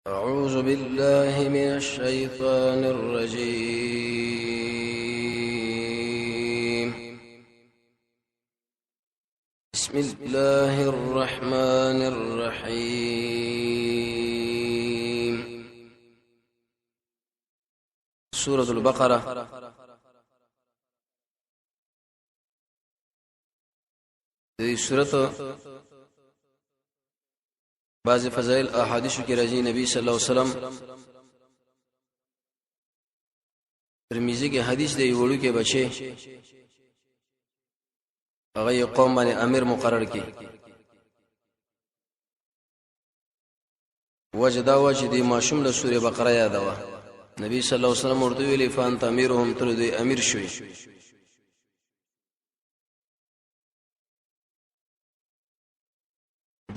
أعوذ بالله من الشيطان الرجيم. بسم الله الرحمن الرحيم. سورة البقرة دې سورة بعض فضائل احادیث کې راځي. نبی صلی الله علیه وسلم ترمذی کې حدیث دی وړو کې بچي هغه قوم باندې امیر مقرر کړي. وجدا وجد ماشوم له سوره بقره یادوه. نبی صلی الله علیه وسلم ورته ویلي فان تامیرهم تر دې امیر شوي.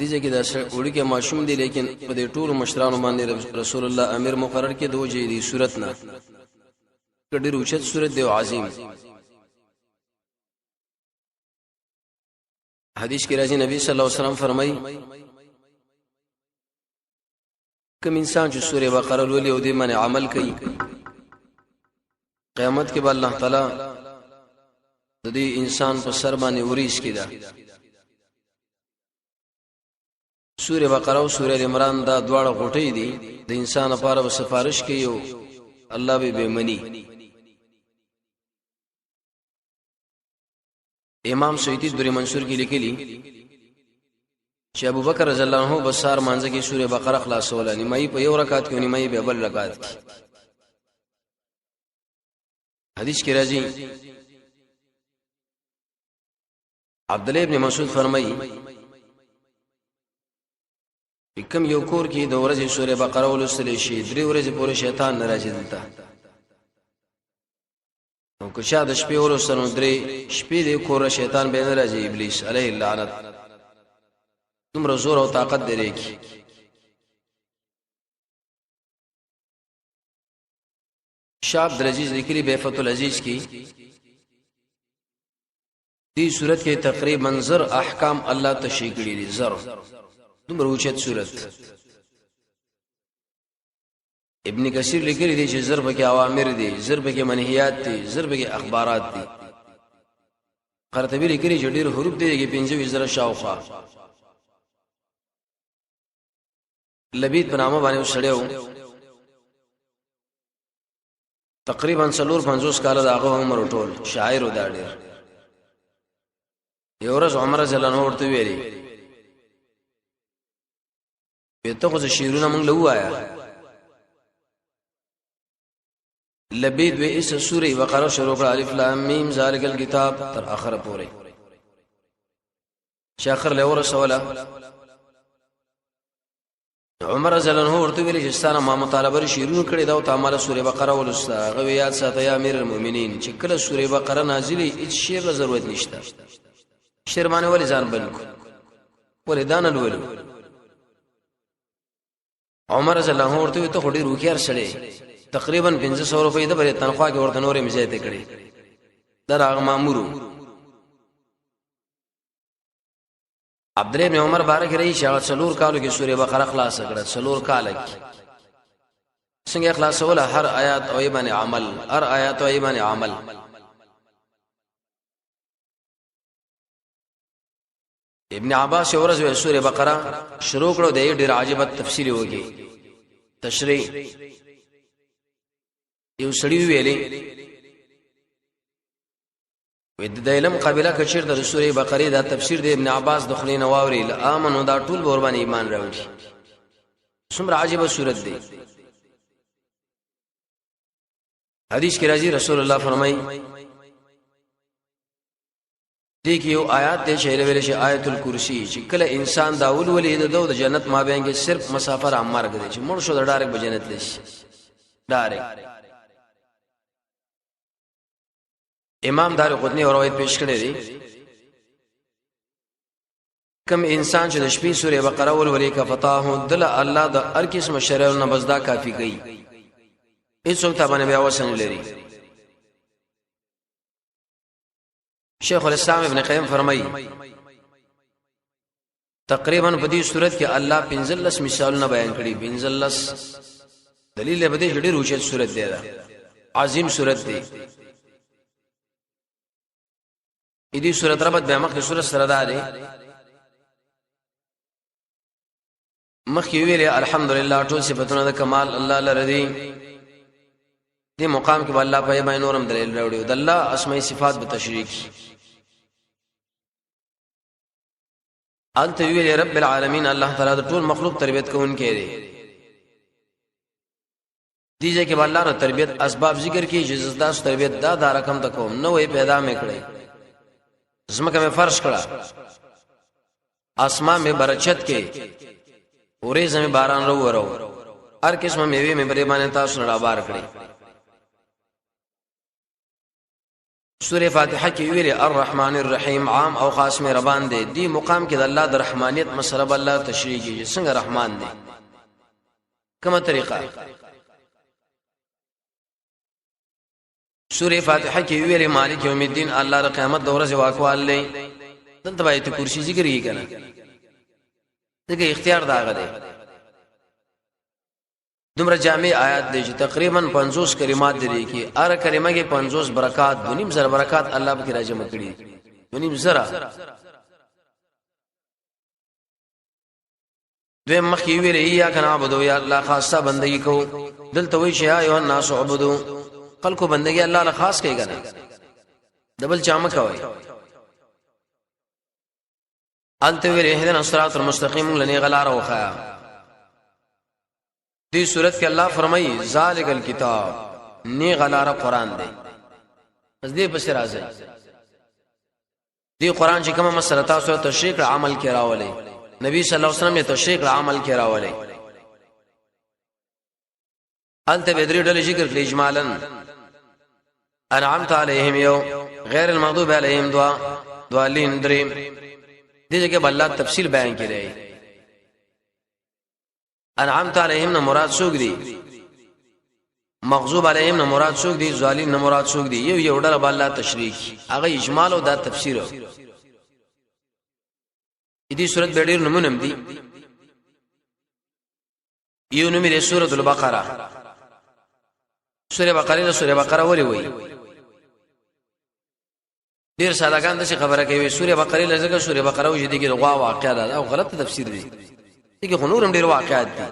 دیږي کې دا وړي کې ماشوم دی لیکن په دې ټول مشرانو باندې رسول الله امیر مقرر کې دوجې دي صورت نه کډیر اوچت صورت دی عظیم. حدیث کې راځي نبی صلی الله علیه وسلم فرمایي کوم انسان چې سوره بقره ولولي او دې باندې عمل کوي قیامت کې به الله تعالی د دې انسان په سر باندې وریش کړي. سوره بقره او سوره عمران دا دواړه غټي دي د انسان لپاره سفارش کوي او الله به مني. امام سیوطی دوری منصور کې لیکلي چې ابو بکر رضی الله عنه بسار مانځه کې سوره بقره خلاصول نیمایي په یو رکعت کې نیمایي په بل رکعت کې. حدیث کې راځي عبد الله ابن مسعود فرمایي کوم یو کور کې د ورځې سوره بقره ولوستل شي 3 ورځې پورې شیطان ناراضي دلته نو که چا د شپې ولوستل 3 شپې د کور شیطان به ناراضي ابلیس علیه اللعنت دومره زور او طاقت لري کی. شاه عبد العزيز لیکلي بیفت العزیز کی دې صورت کې تقریبا زر احکام الله تشریح کړي دي. زر دومره اوچت صورت. ابن کثیر لیکلی دی چې ضرب کې اوامر دي، ضرب کې منهیات دي، ضرب کې اخبارات دي. قرطبی لیکلی چې ډېر حروف دي کې 15 شاوخوا. لبید بنامه باندې وسړیو تقریبا 450 کال دا هغه عمر ټول شاعر و دا ډېر. یو ورځ عمر رضی الله عنه ورته ویلي ته خو شیرونه مونږ له وایا. لبید و اس سوره بقره شروع کړه الف لام میم ذالک الکتاب تر اخره پورې. شاخر له ورسوله عمر رضی الله عنه ورته ویل چې ستانه ما مطالبه شیرونه کړي دا او تعالی سوره بقره ولستا غو یاد ساته یا امیر المؤمنین چې کله سوره بقره نازلې هیڅ شی به ضرورت نشته. شرمانه ولې ځان بند ولې دان ولول. عمر رضی الله عنه ورته ته خوري روخيار سره تقریبا 500 روپۍ د بری تنخواه کې ورته نورې مزایته کړې. درغه مامورو عبد الله بن عمر بارک رہی شاو څلور کالو کې سوره بقره خلاص کړه. څلور کال کې څنګه خلاصول هر آیات او ایمان عمل هر آیات او ایمان عمل. ابن عباس ورځ سوره بقره شروع کړو د ډېر عجیب تفسیر وږي تشریح. یو سړی ویلي د علم قبيله کچیر د سوره بقره دا تفسیر د ابن عباس د خلینو واوري لامنو دا ټول ور باندې ایمان راوړي. څومره عجیب صورت دی. حدیث کې راځي رسول الله فرمایي دیکھیو آیات دے شہر ویلے شی آیت الکرسی چې کله انسان دا ولولې د جنت ما بینګ صرف مسافر عمر غدي چې مړ شو د ډایرک به جنت لشي ډایرک. امام دارقطنی روایت پیش کړی دی کم انسان چې د شپې سوره بقره ولولې کا فتاه دل الله د هر قسم شرع نه بزدا کافی گئی. هیڅ څه باندې بیا وسن لري. شیخ الاسلام ابن قیم فرمایي تقریبا په دې صورت کې الله 15 مثالونه بیان کړي 15 دلیل به دې ډېر اوچت صورت دی دا عظیم صورت دی دې صورت ربط به مخکې صورت سره ده مخکې ویلې الحمدلله ټول صفاتونه د کمال الله لره دي دې مقام کې الله په بیان نورم دلیل راوړي د الله اسماء صفات به تشریح انت ویلې رب العالمین الله تعالی د ټول مخلوق تربیت کوونکی دی دیږي کې الله ر تربیت اسباب ذکر کې جزداس تربیت دا رقم تک کوم نو پیدا مې کړې زمکه مې فرش کړه اسمان مې برچت کې اورې زمې باران ورو هر قسمه میوه مې بری باندې تاسو نه بار کړې سورہ فاتحه کې ویلي الرحمن الرحیم عام او خاص مې ربان دي دی مقام کې د الله د رحمانیت مسله الله تشریح کیږي څنګه رحمان دی کومه طریقه سورہ فاتحه کې ویلي مالک یوم الدین الله د قیامت د ورځې واکوال لې دلته آیت کرسی ذکر یې کنه دغه اختیار داغه دی دومره جامع آیات دی چې تقریبا 50 کلمات دي کې هر کلمه کې 50 برکات دونیم زر برکات الله به راجم کړي دونیم زرا دوی مخې ویلې یا کنه عبادت یا الله خاصه بندگی کو دلته وی شیا ایو الناس عبادو خلکو بندگی الله له خاص کوي کنه دبل چامه کوي انت ویلې اهدنا الصراط المستقيم لنی غلا روخا دی صورت کې الله فرمایي ذالک الکتاب نی غلار قران دی پس دې پس راځي دی قران چې کومه مسله تاسو تشریح عمل کې راولې نبی صلی الله علیه وسلم یې تشریح عمل کې راولې انت بدری ډلې ذکر کړي اجمالا انعمت علیهم یو غیر المغضوب علیهم دوالین دریم دې کې بل تفصیل بیان کړي انعمت علیهم نه مراد څوک دي مغضوب علیهم نه مراد څوک دي ظالم نه مراد څوک دي یو ډول به الله تشریح هغه اجمال او دا تفسیر دې صورت به ډېر نمونه دي یو نومې سورۃ البقره سورۃ بقره ولې وایي ډېر سادهګان د خبره کوي سورۃ بقره لږه سورۃ بقره وجه دي کې غوا واقعا ده او غلط تفسیر دي دغه خنورم ډیر واقعات دي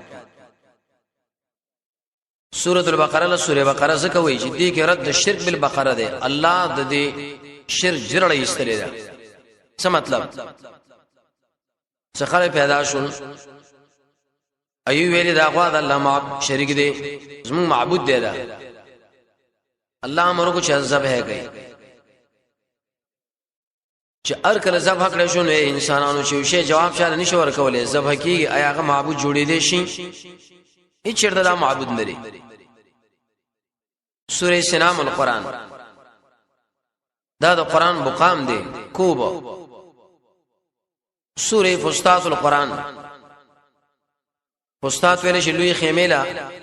سورۃ البقره له سورۃ بقره څخه وایي چې دې کې رد شرک بالبقره ده الله د دې شرک جرړې استلې ده څه مطلب څخه پیدا شول ایو ویلي دا غوا د الله معبود شریک دی زمون معبود دی دا الله امر کو چې ذبح کوي چې ار کله ذبح کړی شو نو انسانانو چې شی جواب شاله نشي ورکولې ذبح کیږي ایاغه معبود جوړې دي شي هیڅ چرته دا معبود نه لري سورې سنام القرآن دا د قرآن مقام دی کوبه سورې فستات القرآن فستات ویل شي لوی خیمه لا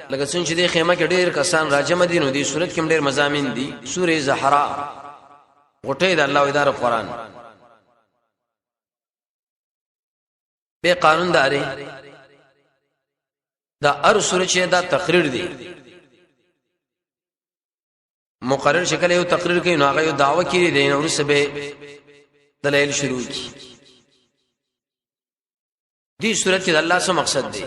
لکه څنګه چې د خیمه کې ډېر کسان راجم دي نو دي صورت کې ډېر مضامین دي سورې زهرا غټې د الله اداره قرآن به قانون داري دا ار سورې چې دا تقریر دی مقرر شکل یو تقریر کوي نو هغه یو دعوه کړي دی نو ورسبه دلایل شروع کی دې صورت کې الله څه مقصد دی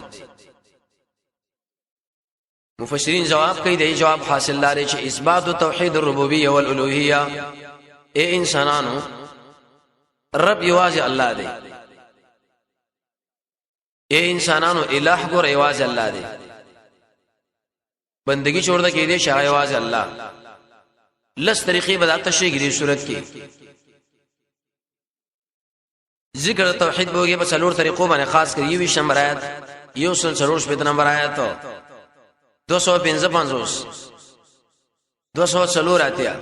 مفسرین جواب کوي دی جواب حاصل لري چې اثبات توحید الربوبیه والالوهیه اے انسانانو رب یوازې الله دی اے انسانانو الہ ګور یوازې الله دی بندگی چھوڑ دے کې دې شای یوازې الله لس طریقې بدات تشریح دي صورت کې ذکر توحید بوګي په څلور طریقو باندې خاص کر یوي شنبه آیات یو سل څلور شپږ نمبر آیات 255 204 اتیا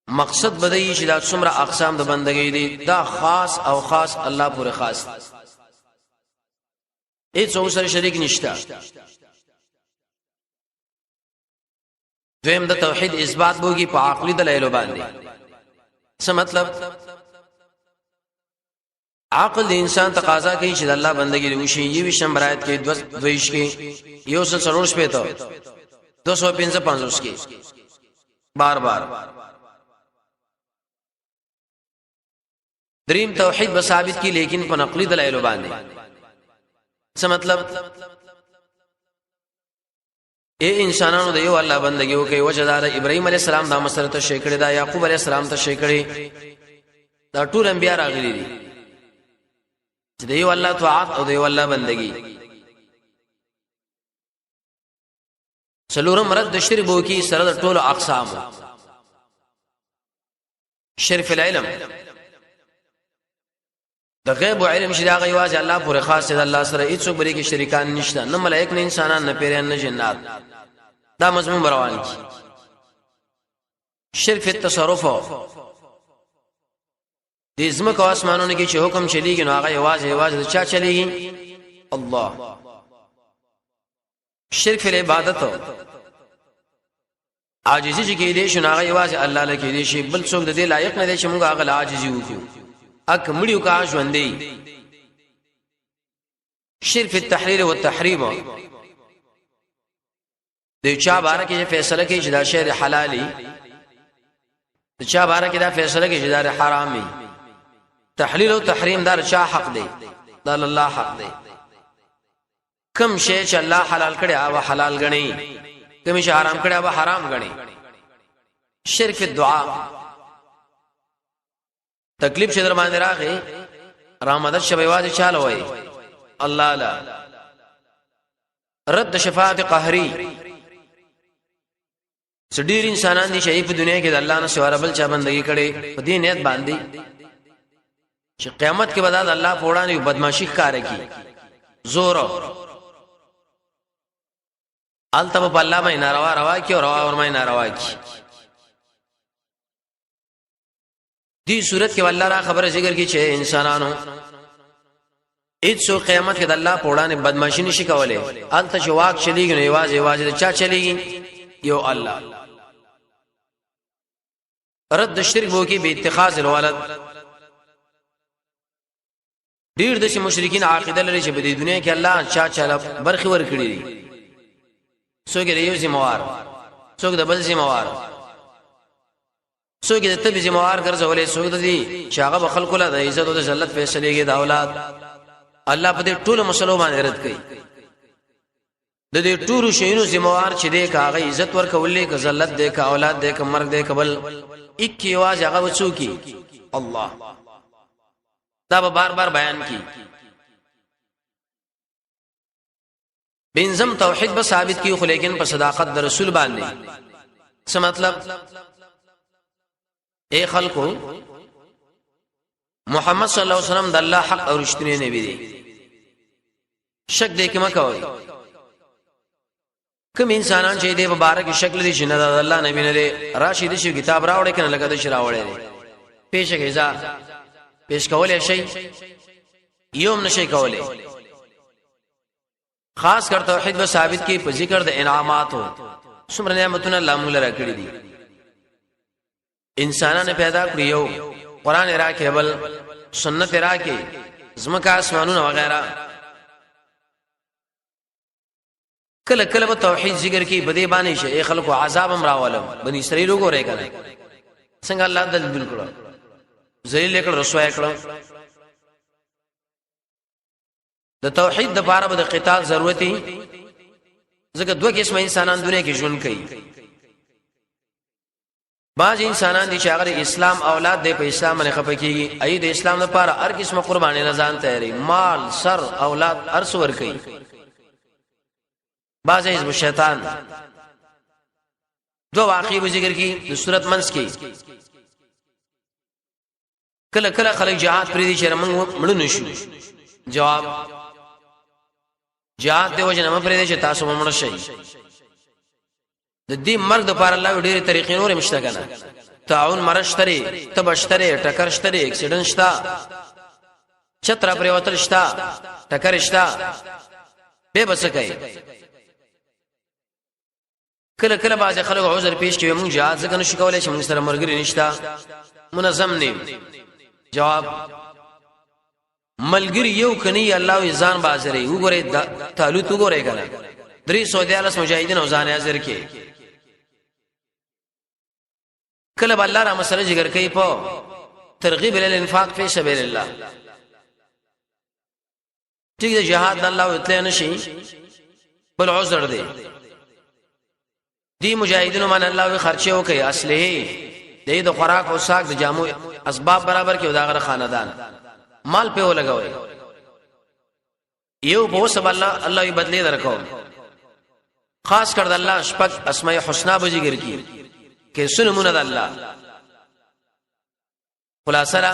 مقصد بدایي چې دا څومره اقسام د بندګۍ دي دا خاص او خاص الله پورې خاص هیڅ اوسره شریک نشته دویم د توحید اثبات بوږي په عقلي دلایل باندې څه مطلب عقل د انسان تقاضا کوي چې د الله بندګي وشي. یوه شمبرایت کې دویش کې یو سل سرور شپه ته 255 کې بار بار دریم توحید به ثابت کی لیکن په نقلی دلایل باندې. څه مطلب؟ اے انسانانو د یو الله بندګي وکي. وجدار ابراهيم عليه السلام دا مسله ته شیکړه، دا يعقوب عليه السلام ته شیکړه، دا ټول انبيار راغلي دي چې د یو الله طاعت او د یو الله بندګي. څلورم رد شرک وکي سره د ټولو اقسام. شرف العلم د غیب او علم چې دا غیواز الله پورې خاص دی. الله سره هیڅ بری کې شریکان نشته، نه ملائک نه انسانان نه پیران نه جنات. دا مضمون روان کی. شرف التصرف د ازمکه او اسمانونو کې چې حکم چلیږي نو هغه یواز د چا چلیږي؟ الله. شرف العبادت عاجزی چې کې دي شنو هغه یواز الله لکه دي شي، بل څوک د دې لایق نه دي چې موږ هغه عاجزي وکړو. اک مړیو کا ژوندې. شرف التحرير والتحريم د چا باره کې فیصله کوي چې دا شی حلالي، د چا باره کې دا فیصله کوي چې دا حرامي. تحلیل او تحریم دا چا حق دی؟ دا الله حق دی. کوم شی چې الله حلال کړي او حلال غني، کوم شی حرام کړي او حرام غني. شرف الدعاء تکلیف چې در باندې راغی رحمت شبي واځي چاله وای الله لا. رد شفاعت قهري سډیر انسانان دي چې په دنیا کې د الله نه سوار بل چا بندگی کړي په دې نیت باندې چې قیامت کې بعد الله په وړاندې بدمعشي ښکار کوي. زور التب په الله باندې ناروا کی او روا ور باندې ناروا کی. دی صورت کې والله را خبره ذکر کی چې انسانانو هیڅ قیامت کې د الله په وړاندې بدمعشي نشي کولای. انت چې واک چلیږي نو یواز د چا چلیږي؟ یو الله. رد شرک وو کې به اتخاذ الولد. ډیر د مشرکین عقیده لري چې په دې دنیا کې الله چا برخي ور کړی دي. څوک د یو ذمہوار، څوک د بل ذمہوار، څوک د تبي ذمہوار ګرځولې، څوک د دې چې هغه خلکو له عزت او ذلت فیصله کې د اولاد. الله په دې ټول مسلو باندې رد کوي. د دې ټول شینو ذمہوار چې دې کاغه عزت ورکولې، ک ذلت دې ک اولاد دې ک مرګ دې قبل اکی आवाज هغه وڅوکي الله. دا به بار بار بیان کی. بنظم توحید به ثابت کی خو لیکن په صداقت د رسول باندې. څه مطلب؟ اے خلقو محمد صلی الله علیه وسلم د الله حق او رښتینی نبی دی. شک دې کې مکوئ. کوم انسانان چې دې مبارک شکل دي چې نه د الله نبی نه دی راشد شي کتاب راوړي کنه لکه د شراوړي دی پیش کېزا پیش کولای شي یوم نشي کولای. خاص کر توحید و ثابت کی په ذکر د انعاماتو څومره نعمتونه الله موږ لرا کړی دي. انسانانه پیدا کړی یو قران راکې بل سنت راکې زمکا اسمانونه وغیرہ. کله کله په توحید ذکر کې بده باندې شي خلکو عذاب هم راولم. بني اسرائیل وګورئ کنه څنګه الله دل کړو، ذلیل کړو، رسوا کړو. د توحید د لپاره به د قتال ضرورت دی. ځکه دوه قسم انسانان دنیا کې ژوند کوي. بعض انسانان دي چې هغه اسلام اولاد دې په اسلام باندې خپکیږي، اې د اسلام لپاره هر قسمه قرباني رضان تیاری، مال سر اولاد ارس ور کوي. بعض حزب شیطان دو واقعي ذکر کی د صورت منس کی. کله کله خلک جهاد پرې دي چې موږ مړ نشو. جواب جهاد دی وجنه مې پرې دي چې تاسو مړ شئ. د دې مرګ د پاره الله ډېرې طریقې نور مشته کنه. تعاون مرشتري تبشتري ټکر شتري اکسیډنټ شتا چتر پرې وتل شتا ټکر شتا به بس کوي. کله کله باز خلک عذر پیش کوي موږ جهاد ځکه نشو کولای چې موږ سره مرګري نشتا منظم نیم. جواب ملګری یو کني الله ځان بازرې وګوره طالوت وګوره کنه 314 مجاهدین او ځان حاضر کې کله بل الله را مسله ذکر کوي په ترغیب ال الانفاق فی سبیل الله ټیک د جهاد الله وتل نشي بل عذر دی دی مجاهدینو من الله خرچه وکي اصله د خوراک او ساک د جامو اسباب برابر کې وداغه خاندان مال په ولګوي یو په سب الله یې بدلی درکو خاص کر د الله شپږ اسماء الحسنا به ذکر کی کې سنمونه د الله خلاصره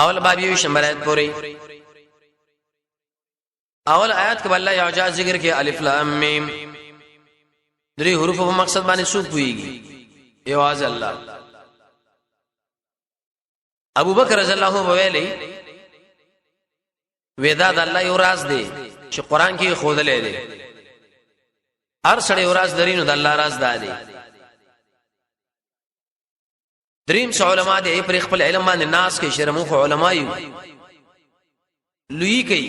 اول باب یو شمبرات پوری اول آیات کې الله اعجاز ذکر کې الف لام میم درې حروف په مقصد باندې څوک ویږي یواز الله ابو بکر رضی الله عنه ویلي ودا د الله یو راز دی چې قران کې خودلې دی هر سړی یو راز درینو د الله راز دی دریم علماء دې پر خپل علم باندې ناس کې شرموخ علماء یو لوی کوي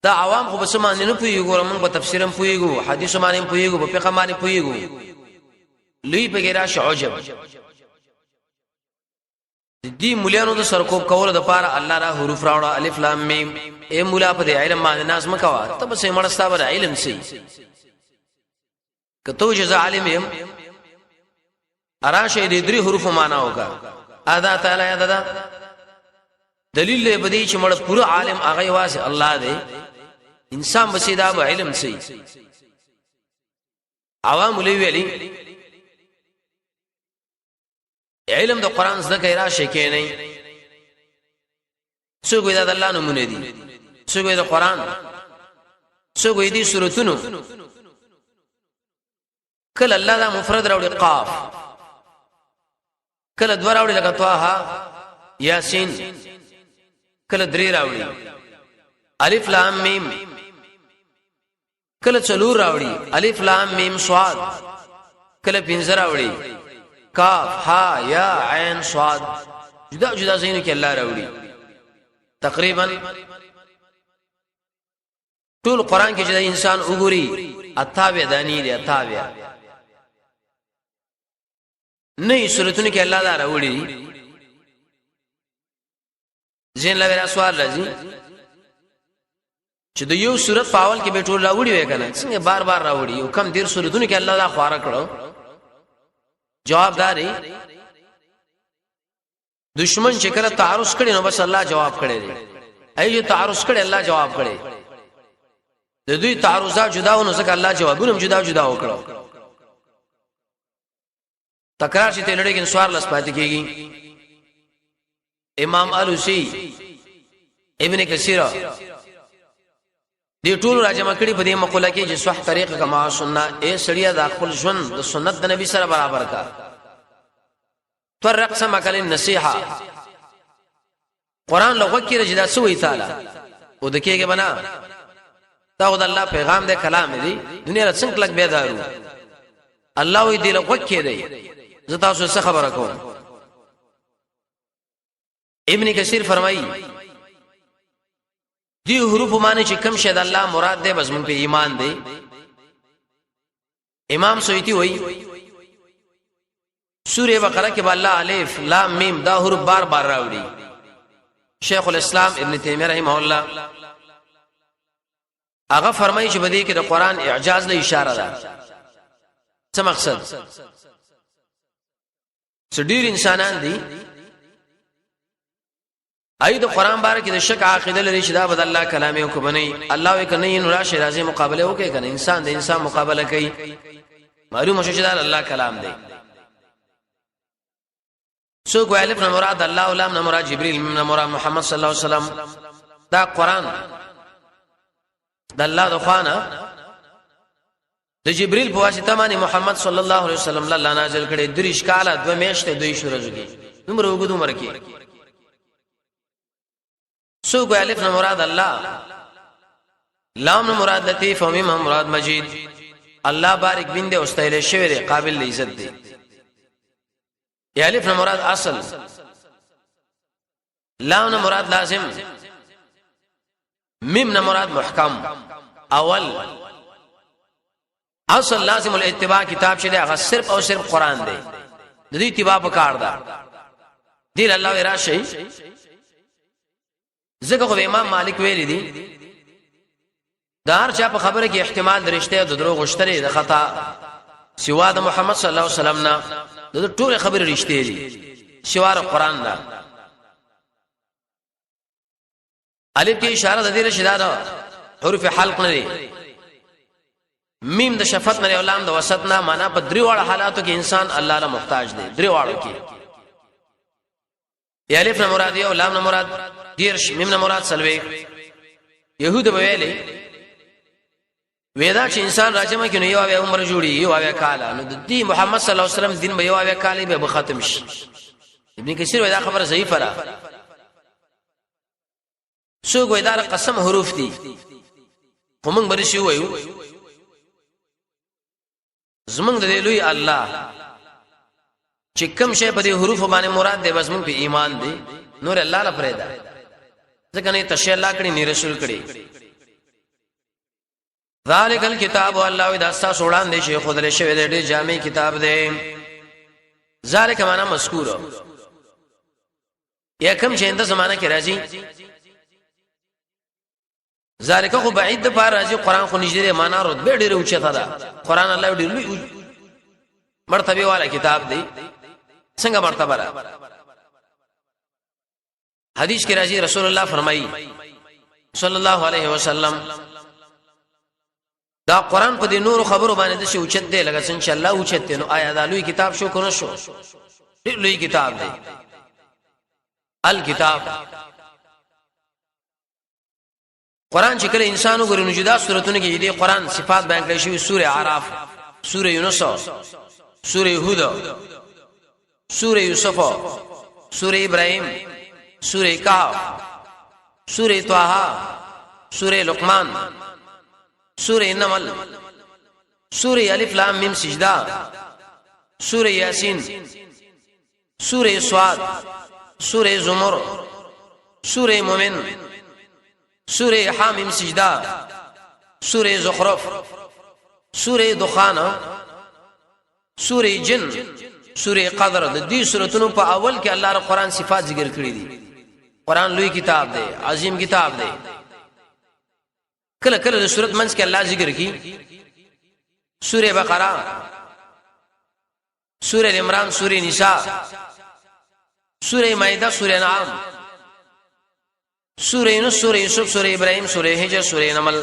دا عوام خو بس باندې نه پوي ګورم موږ په تفسیرم پويګو حدیث باندې پويګو په فقہ باندې پويګو لوی په ګرا شعجب دې مولانو د سرکوب کول د پاره الله را حروف راوړه الف لام میم اے مولا په علم باندې ناس مکوا ته بس مړستا بر علم سي کته چې عالم يم اراشه دې درې حروف معنا وکا ادا تعالی ادا دلیل له بدی چې مړ پورا عالم هغه واسه الله دې انسان بسیدا به علم سي عوام لوی ویلي علم د قران زده کوي راشه کې نه څوک د الله نمونه دي څوک د قران څوک دې سورتونو کله الله دا مفرد راوړي قاف کله دوه راوړي لکه طه یاسین کله درې راوړي الف لام میم کله څلور راوړي الف لام میم صاد کله پنځه راوړي کاف ها یا عین صاد جدا جدا زینو کې الله راوړي تقریبا ټول قران کې چې انسان وګوري اتابع دانی دی اتابع نه سورتونه کې الله دا راوړي زين لوي سوال راځي چې د یو سورت پاول کې به ټول راوړي وای کنه څنګه بار بار راوړي یو کم ډیر سورتونه کې الله دا خواره کړو جواب داري دشمن چې کله تعرض کړي نو بس الله جواب کړي دی ایو تعرض کړي الله جواب کړي د دوی تعرضات جداونه ځکه الله جوابونه جدا جدا وکړو تکرار شته لړۍ کې سوال لس پاتې کیږي امام علوسی ابن کثیر دې ټول راجمع کړي په دې مقوله کې چې صح طریقه کما سنت اے سړیا د خپل ژوند د سنت د نبی سره برابر کا فرق سما کله نصيحه قران لغوه کې رجدا سوې تعالی او د کېږي بنا دا د الله پیغام د کلام دی دنیا څنګه لګ بیدارو الله وی دی لغوه کې دی زه تاسو څه خبره کوم ابن کثیر فرمایي دی حروف معنی چې کم شه د الله مراد ده بس مونږ په ایمان دی امام سویتی وایي سوره بقره کې الله الف لام میم دا حروف بار بار راوړي شیخ الاسلام ابن تیمیه رحمه الله هغه فرمایي چې بدی کې د قران اعجاز له اشاره ده څه مقصد څډیر انسانان دي اې د قران باره کې د شک عقیده لري چې دا بد الله کلام یو کو بنئ الله وکړي نو راشه راځي مقابله وکړي کنه انسان د انسان مقابله کوي معلومه شو چې دا الله کلام دی سو کو الف نه مراد الله او لام نه مراد جبريل نه مراد محمد صلی الله علیه وسلم دا قران د الله د خوانه د جبريل په واسطه باندې محمد صلی الله علیه وسلم الله نازل کړي د اشکاله د میشته دوی شورزږي عمر وګدو مرکی سو کو الف نه مراد الله لام نه مراد لطیف او میم مراد مجید الله بارک بنده او استایل شوی دی قابل عزت دی یا الف نه مراد اصل لام نه مراد لازم، میم نه مراد محکم. اول اصل لازم الاتباع کتاب چې هغه صرف او صرف قران دی، د دې اتباع پکار ده. دې الله ورا شي زګه خو امام مالک ویلي دي دار چا په خبره کې احتمال درشته د دروغ غشتري د خطا سوا د محمد صلی الله علیه وسلم نه د ټول خبره رښتې دي سوا قرآن نه. الف کې اشاره د دې رشداد حروف حلق نه دي، میم د شفت نه او لام د وسط نه، معنا په دریواړه حالاتو کې انسان الله له محتاج دی. دریواړو کې الف نه مراد او لام نه مراد دیرش، میم نه مراد سلوي. يهود به ویلي وېدا چې انسان راځم کې نو یو اوی عمر جوړي یو اوی کال، نو د دې محمد صلی الله علیه وسلم دین به یو اوی کال به ختم شي. ابن کثیر وېدا خبره ضعیفه را سو ګویدار قسم حروف دي کومنګ بری شي وایو زمنګ د لوی الله چې کوم شی په دې حروف باندې مراد دی بس مونږ په ایمان دی، نور الله لا پرېدا ځکه نه تشه الله کړي نه رسول کړي. ذالک الکتاب الله اذا سوړان دی شیخ خدای شوی دی جامع کتاب دی. ذالک معنا مذکور یا کوم چې اند زمانہ کې راځي، ذالک خو بعید د پار راځي قران خو نږدې معنا رتبه ډیره اوچته ده. قران الله ډیر لوی مرتبه والا کتاب دی. څنګه مرتبه را حدیث کې راځي رسول الله فرمایي صلی الله علیه وسلم دا قران په دې نور خبرو باندې د شي اوچت دی لکه څنګه چې الله اوچت دی. نو آیا دا لوی کتاب شو کنه شو؟ لوی کتاب دی. الکتاب قران چې کله انسانو ګوري نو جدا سوراتونه کې دې قران صفات بیان کړي شوی. سوره اعراف، سوره یونس، سوره هود، سوره یوسف، سوره ابراهيم، سوره کهف، سوره طه، سوره لقمان، سوره نمل، سوره الف لام میم سجدہ، سوره یاسین، سوره صاد، سوره زمر، سوره مومن، سوره حامیم سجدہ، سوره زخرف، سوره دخان، سوره جن، سوره قدر. د دې سوراتونو په اول کې الله تعالی قرآن صفات ذکر کړی دي. قرآن لوی کتاب دی، عظیم کتاب دی. کله کله د سورۃ منځ کې الله ذکر کی سوره بقره، سوره عمران، سوره نساء، سوره مائده، سوره انعام، سوره یونس، سوره یوسف، سوره ابراهيم، سوره هجر، سوره نمل،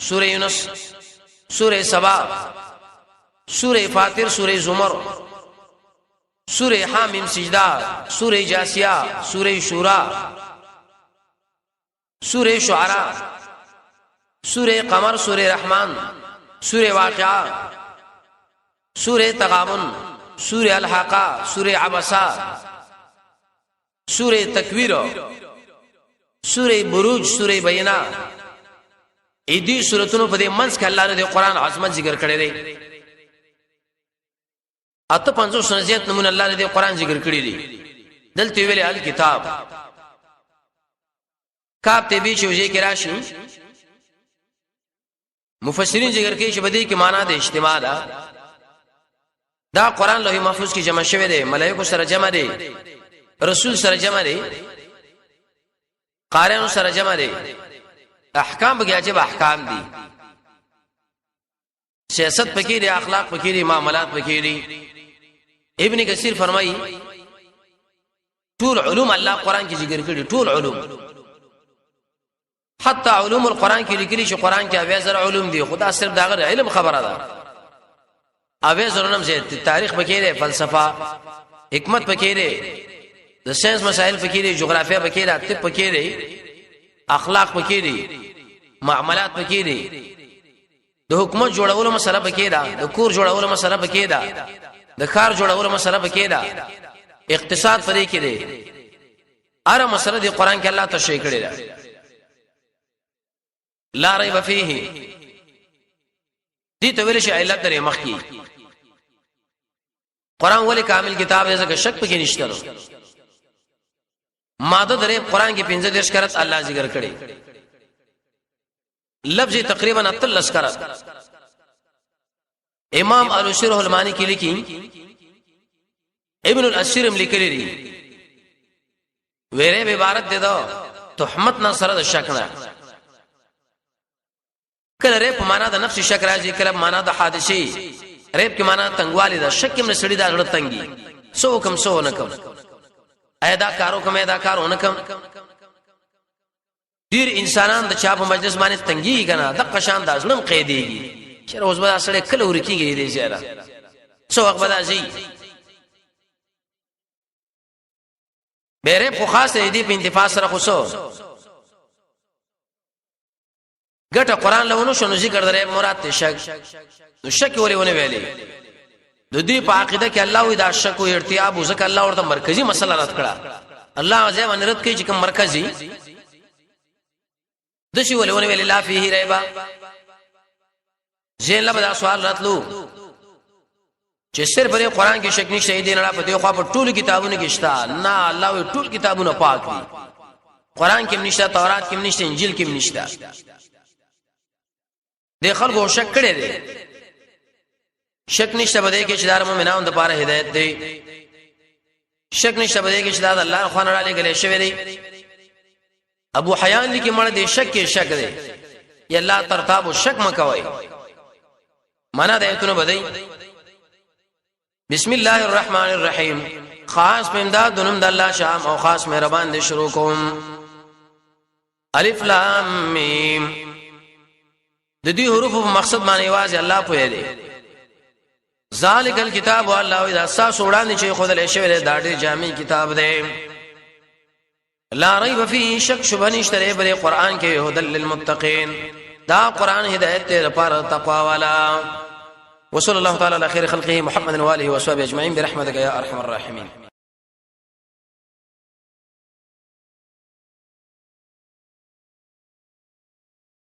سوره یونس، سوره سبا، سوره فاطر، سوره زمر، سوره حامیم سجدہ، سوره جاسیہ، سوره شورى، سوره شعراء، سوره قمر، سوره رحمان، سوره واقعہ، سوره تغابن، سوره الحاقہ، سوره عبسہ، سوره تکویر، سوره بروج، سوره بینہ. ا دې سوراتونو په دې منځ کې الله نے قرآن عظمت ذکر کړی دی. اته 500 زیات نمونه الله نے قرآن ذکر کړی دی. دلته ویل الکتاب کاپ ته بیچ وجه کې راشي مفسرین ذکر کوي چې بدی کې معنا د اجتماع ده. دا قرآن لوح محفوظ کې جمع شوی دی، ملائکه سره جمع دی، رسول سره جمع دی، قاریانو سره جمع دی. احکام بګیا چې احکام دي، سیاست پکې دي، اخلاق پکې دي، معاملات پکې دي. ابن کثیر فرمایي ټول علوم الله قرآن کې ذکر کړي، ټول علوم حتی علوم القرآن کې لیکلي چې قرآن کې اویا زر علوم دي. خدا صرف دا غره علم خبره ده. اویا زر علوم زه تاریخ پکې دي، فلسفه، حکمت پکې دي، د ساينس مسائل پکې دي، جغرافیه پکې ده، طب پکې دي، اخلاق پکې دي، معاملات پکې دي، د حکومت جوړولو مسله پکې ده، د کور جوړولو مسله پکې ده، د کار جوړولو مسله پکې ده، اقتصاد پرې کې دي. اره مسله دی قرآن کې الله تشریح کړی ده. لا ریب فیه دي ته ویل شي علت درې مخ کې قرآن ولی کامل کتاب دی ځکه شک پکې نشته. ماده درې قران کې 15 کرت الله ذکر کړي لفظ تقریبا 13 کرت امام الشرح المانی کې لیکي ابن الاشرم لیکلي دي ویره عبارت ده دا تهمت نه سره د شک نه کله ریب معنا د نفس شک راځي کله معنا د حادثه ریب کې معنا تنگوالی ده شک کې سړی دا غړ تنګي سو کم سو نه کم اېدا کارو کوم اېدا کارو نه کم ډیر انسانان د چا په مجلس باندې تنګي کنه د قشان د ظلم قیدېږي چې روز به سړی کله ورکیږي دې زیاده سو وخت به ځي بیره په خاصه دې په انتفاع سره خصو ګټه قران له شنو ذکر درې مراد ته شک نو شک ولې ویلې د دې په عقیده کې الله وی دا شک او ارتیاب او ځکه الله ورته مرکزی مسله رات کړه الله ځای باندې رات کوي چې کوم مرکزی د شی ولې ویلې لا فيه ریبا زین له دا سوال راتلو چې صرف پر قران کې شک نشته دي نه په دې خو په ټول کتابونو کې شته نه الله وی ټول کتابونه پاک دي قران کې نشته تورات کې نشته انجیل کې نشته د خلکو شک کړي دي شک نشته بده کې چې دار مؤمنانو د لپاره هدایت دی شک نشته بده کې چې دا الله خوانه علی ګلې شوی دی ابو حیان لیکي مړ دې شک کې شک دی یا الله ترتاب او شک مکوي معنا د ایتونو بدای بسم الله الرحمن الرحیم خاص په امداد د نوم د الله شام او خاص مهربان دي شروع کوم الف لام میم د دې حروف په مقصد باندې واځي الله په دې ذالک الکتاب والله اذا اساس وړاندې چې خود له شوی د ډېر جامع کتاب دی لا ریب فيه شک شبهه نشته په قرآن کې هدل للمتقین دا قرآن هدایت لپاره تقوا والا وصلى الله تعالى على خير خلقه محمد وآله وصحبه أجمعين برحمتك يا أرحم الراحمين